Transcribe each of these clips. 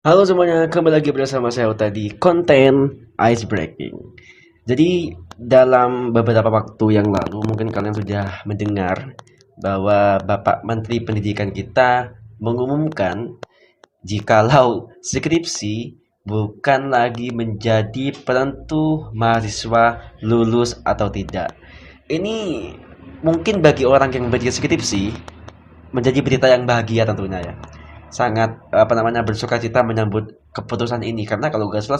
Halo semuanya, kembali lagi bersama saya tadi konten Ice Breaking. Jadi dalam beberapa waktu yang lalu mungkin kalian sudah mendengar bahwa Bapak Menteri Pendidikan kita mengumumkan jikalau skripsi bukan lagi menjadi penentu mahasiswa lulus atau tidak. Ini mungkin bagi orang yang skripsi menjadi berita yang bahagia tentunya ya, sangat apa namanya bersuka cita menyambut keputusan ini karena kalau nggak salah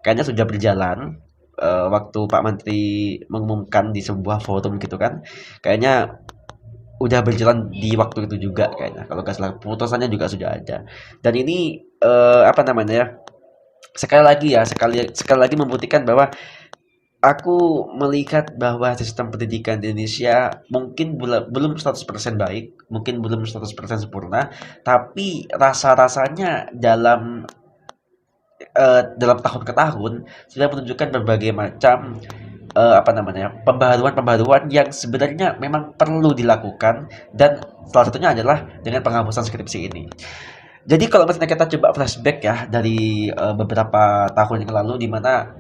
kayaknya sudah berjalan waktu Pak Menteri mengumumkan di sebuah forum gitu kan, kayaknya udah berjalan di waktu itu juga kayaknya kalau nggak salah putusannya juga sudah ada. Dan ini apa namanya ya, sekali lagi membuktikan bahwa aku melihat bahwa sistem pendidikan di Indonesia mungkin belum 100% baik, mungkin belum 100% sempurna, tapi rasa-rasanya dalam tahun ke tahun sudah menunjukkan berbagai macam apa namanya pembaharuan-pembaharuan yang sebenarnya memang perlu dilakukan, dan salah satunya adalah dengan penghapusan skripsi ini. Jadi kalau misalnya kita coba flashback ya dari beberapa tahun yang lalu, di mana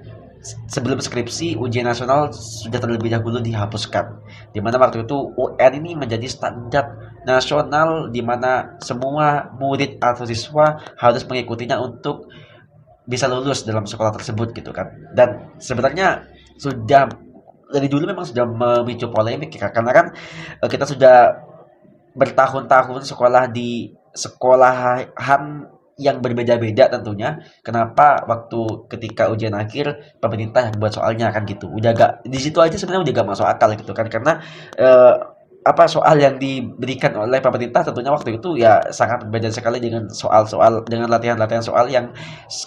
sebelum skripsi ujian nasional sudah terlebih dahulu dihapuskan. Di mana waktu itu UN ini menjadi standar nasional di mana semua murid atau siswa harus mengikutinya untuk bisa lulus dalam sekolah tersebut gitu kan. Dan sebenarnya sudah dari dulu memang sudah memicu polemik ya, karena kan kita sudah bertahun-tahun sekolah di sekolahan yang berbeda-beda tentunya. Kenapa waktu ketika ujian akhir pemerintah yang buat soalnya kan gitu. Udah gak di situ aja sebenarnya udah gak masuk akal gitu kan, karena eh, apa soal yang diberikan oleh pemerintah tentunya waktu itu ya sangat berbeda sekali dengan soal-soal, dengan latihan-latihan soal yang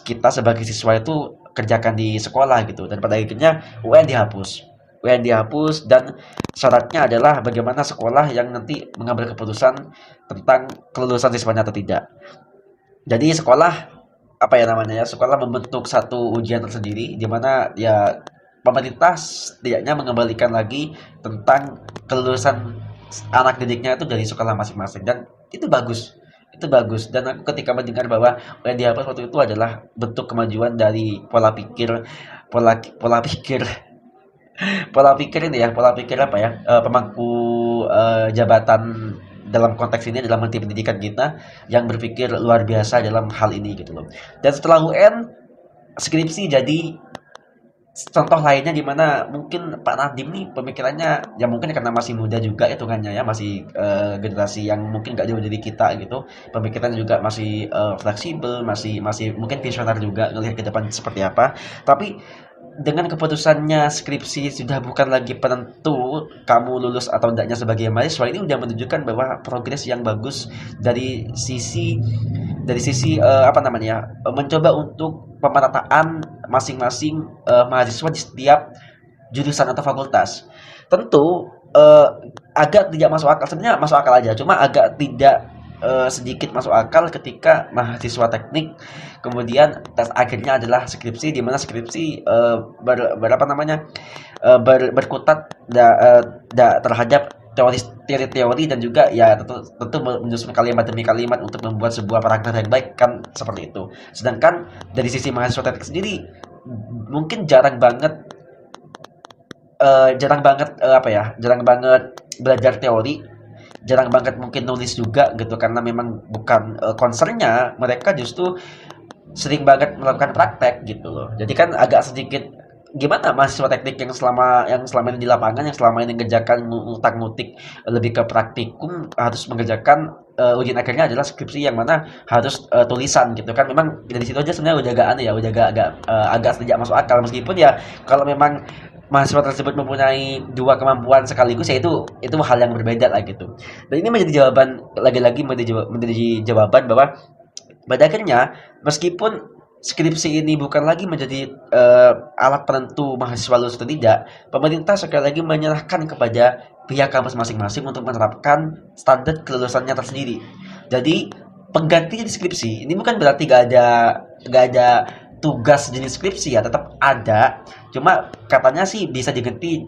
kita sebagai siswa itu kerjakan di sekolah gitu. Dan pada akhirnya UN dihapus, dan syaratnya adalah bagaimana sekolah yang nanti mengambil keputusan tentang kelulusan siswanya atau tidak. Jadi sekolah apa ya namanya ya, sekolah membentuk satu ujian tersendiri di mana ya pemerintah setidaknya mengembalikan lagi tentang kelulusan anak didiknya itu dari sekolah masing-masing, dan itu bagus. Itu bagus, dan aku ketika mendengar bahwa UN dihapus waktu itu adalah bentuk kemajuan dari pola pikir pola pikir apa ya, pemangku jabatan dalam konteks ini dalam menteri pendidikan kita yang berpikir luar biasa dalam hal ini gitu loh. Dan setelah UN, skripsi jadi contoh lainnya di mana mungkin Pak Nadiem nih pemikirannya ya mungkin karena masih muda juga hitungannya ya, masih generasi yang mungkin gak jauh dari kita gitu. Pemikirannya juga masih fleksibel, masih masih mungkin visioner juga ngelihat ke depan seperti apa. Tapi dengan keputusannya skripsi sudah bukan lagi penentu kamu lulus atau tidaknya sebagai mahasiswa, ini udah menunjukkan bahwa progres yang bagus dari sisi apa namanya mencoba untuk pemerataan masing-masing mahasiswa di setiap jurusan atau fakultas. Tentu agak tidak masuk akal, sebenarnya masuk akal aja, cuma agak tidak sedikit masuk akal ketika mahasiswa teknik kemudian tes akhirnya adalah skripsi, di mana skripsi berapa namanya berkutat terhadap teori-teori dan juga ya tentu menyusun kalimat demi kalimat untuk membuat sebuah paragraf yang baik kan, seperti itu. Sedangkan dari sisi mahasiswa teknik sendiri mungkin jarang banget belajar teori, jarang banget mungkin nulis juga gitu, karena memang bukan concernnya mereka, justru sering banget melakukan praktek gitu loh. Jadi kan agak sedikit gimana mahasiswa teknik yang selama ini di lapangan, yang selama ini mengerjakan ngutak-ngutik lebih ke praktikum, harus mengerjakan ujian akhirnya adalah skripsi yang mana harus tulisan gitu kan. Memang dari situ aja sebenarnya udah agak aneh ya, udah agak tidak masuk akal, meskipun ya kalau memang mahasiswa tersebut mempunyai dua kemampuan sekaligus ya itu hal yang berbeda lah gitu. Dan ini menjadi jawaban, lagi-lagi menjadi jawaban bahwa pada akhirnya, meskipun skripsi ini bukan lagi menjadi alat penentu mahasiswa lulus atau tidak, pemerintah sekali lagi menyerahkan kepada pihak kampus masing-masing untuk menerapkan standar kelulusannya tersendiri. Jadi penggantinya di skripsi ini bukan berarti gak ada tugas jenis skripsi ya, tetap ada. Cuma katanya sih bisa diganti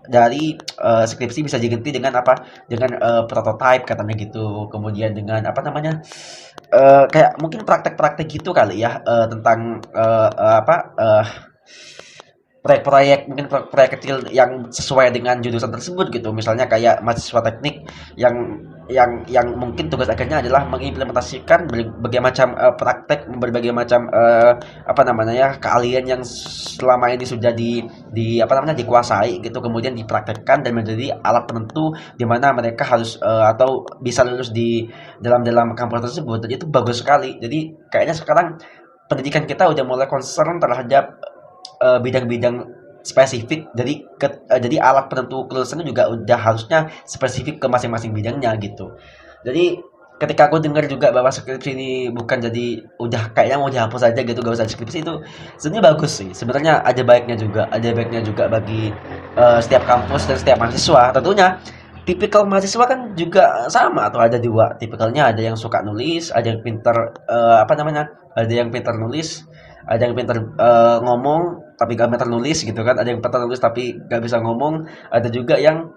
dari skripsi bisa diganti dengan apa? Dengan prototype katanya gitu. Kemudian dengan apa namanya? Kayak mungkin praktek-praktek gitu kali ya tentang apa? Proyek-proyek mungkin proyek kecil yang sesuai dengan jurusan tersebut gitu, misalnya kayak mahasiswa teknik yang mungkin tugas akhirnya adalah mengimplementasikan berbagai macam praktek, berbagai macam apa namanya ya, keahlian yang selama ini sudah di apa namanya dikuasai gitu, kemudian dipraktekkan dan menjadi alat penentu di mana mereka harus atau bisa lulus di dalam kampus tersebut. Dan itu bagus sekali. Jadi kayaknya sekarang pendidikan kita udah mulai concern terhadap bidang-bidang spesifik. Jadi alat penentu kelulusannya juga udah harusnya spesifik ke masing-masing bidangnya gitu. Jadi ketika aku dengar juga bahwa skripsi ini bukan jadi udah kayaknya mau dihapus aja gitu, gak usah skripsi, itu sebenarnya bagus sih. Sebenarnya ada baiknya juga bagi setiap kampus dan setiap mahasiswa. Tentunya tipikal mahasiswa kan juga sama atau ada dua tipikalnya, ada yang suka nulis, ada yang pinter apa namanya, ada yang pinter nulis, ada yang pinter ngomong tapi gak pinter nulis gitu kan, ada yang pinter nulis tapi gak bisa ngomong, ada juga yang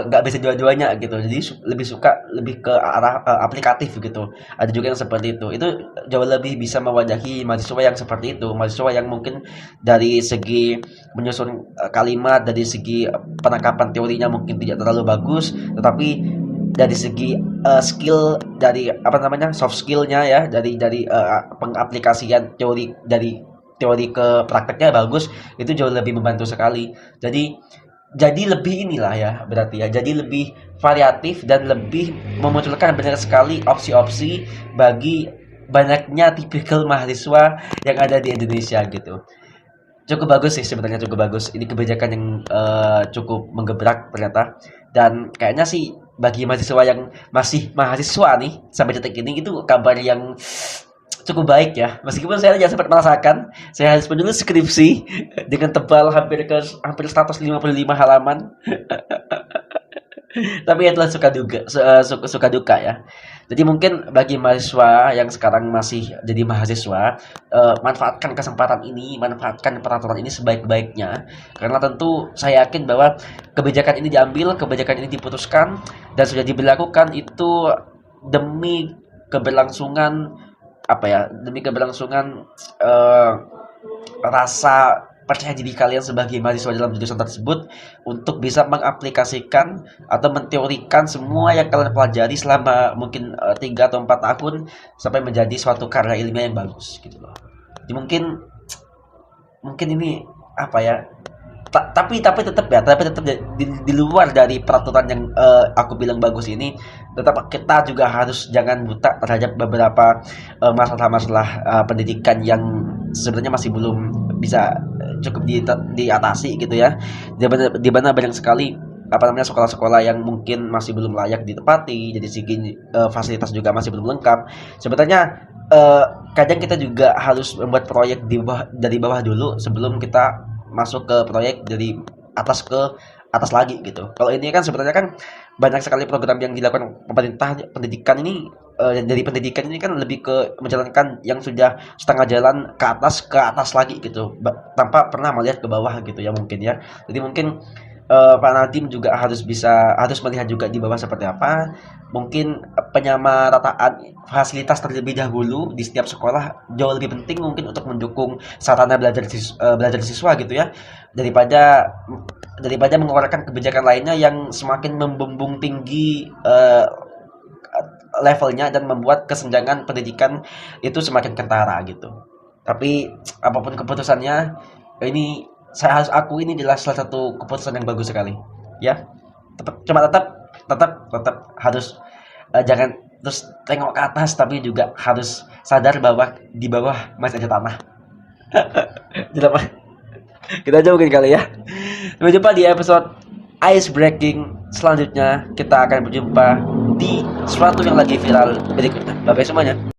nggak bisa dua-duanya gitu, jadi lebih suka lebih ke arah aplikatif gitu. Ada juga yang seperti itu jauh lebih bisa mewadahi mahasiswa yang seperti itu, mahasiswa yang mungkin dari segi menyusun kalimat, dari segi penangkapan teorinya mungkin tidak terlalu bagus, tetapi dari segi skill, dari apa namanya soft skillnya ya, dari pengaplikasian teori ke prakteknya bagus, itu jauh lebih membantu sekali. Jadi lebih inilah ya, berarti ya, jadi lebih variatif dan lebih memunculkan banyak sekali opsi-opsi bagi banyaknya tipikal mahasiswa yang ada di Indonesia gitu. Cukup bagus sih sebenarnya, cukup bagus. Ini kebijakan yang cukup menggebrak ternyata. Dan kayaknya sih bagi mahasiswa yang masih mahasiswa nih sampai detik ini, itu kabar yang cukup baik ya. Meskipun saya tidak sempat merasakan, saya harus menulis skripsi dengan tebal hampir 155 halaman. Tapi itulah suka duka ya. Jadi mungkin bagi mahasiswa yang sekarang masih jadi mahasiswa, manfaatkan kesempatan ini, manfaatkan peraturan ini sebaik-baiknya. Karena tentu saya yakin bahwa kebijakan ini diambil, kebijakan ini diputuskan dan sudah diberlakukan itu demi keberlangsungan apa ya, demi keberlangsungan rasa percaya diri kalian sebagai mahasiswa dalam jurusan tersebut, untuk bisa mengaplikasikan atau menteorikan semua yang kalian pelajari selama mungkin 3 atau 4 tahun sampai menjadi suatu karya ilmiah yang bagus gitu loh. Jadi mungkin ini apa ya, tapi tetap di luar dari peraturan yang aku bilang bagus ini, tetap kita juga harus jangan buta terhadap beberapa masalah-masalah pendidikan yang sebenarnya masih belum bisa cukup diatasi gitu ya. Di mana banyak sekali apa namanya sekolah-sekolah yang mungkin masih belum layak ditempati, jadi segi fasilitas juga masih belum lengkap. Sebenarnya kadang kita juga harus membuat proyek dari bawah dulu sebelum kita masuk ke proyek dari atas lagi gitu. Kalau ini kan sebenarnya kan banyak sekali program yang dilakukan pemerintah pendidikan ini, dari pendidikan ini kan lebih ke menjalankan yang sudah setengah jalan ke atas lagi gitu, tanpa pernah melihat ke bawah gitu ya mungkin ya. Jadi mungkin Pak Nadiem juga harus melihat juga di bawah seperti apa. Mungkin penyamarataan fasilitas terlebih dahulu di setiap sekolah jauh lebih penting mungkin untuk mendukung sarana belajar siswa gitu ya, daripada mengeluarkan kebijakan lainnya yang semakin membumbung tinggi levelnya dan membuat kesenjangan pendidikan itu semakin kentara gitu. Tapi apapun keputusannya, ini saya harus akui ini adalah salah satu keputusan yang bagus sekali ya. Tetap harus jangan terus tengok ke atas, tapi juga harus sadar bahwa di bawah masih ada tanah. Tidak apa, kita aja mungkin kali ya. Sampai jumpa di episode Ice Breaking selanjutnya. Kita akan berjumpa di sesuatu yang lagi viral berikutnya. Bye bye semuanya.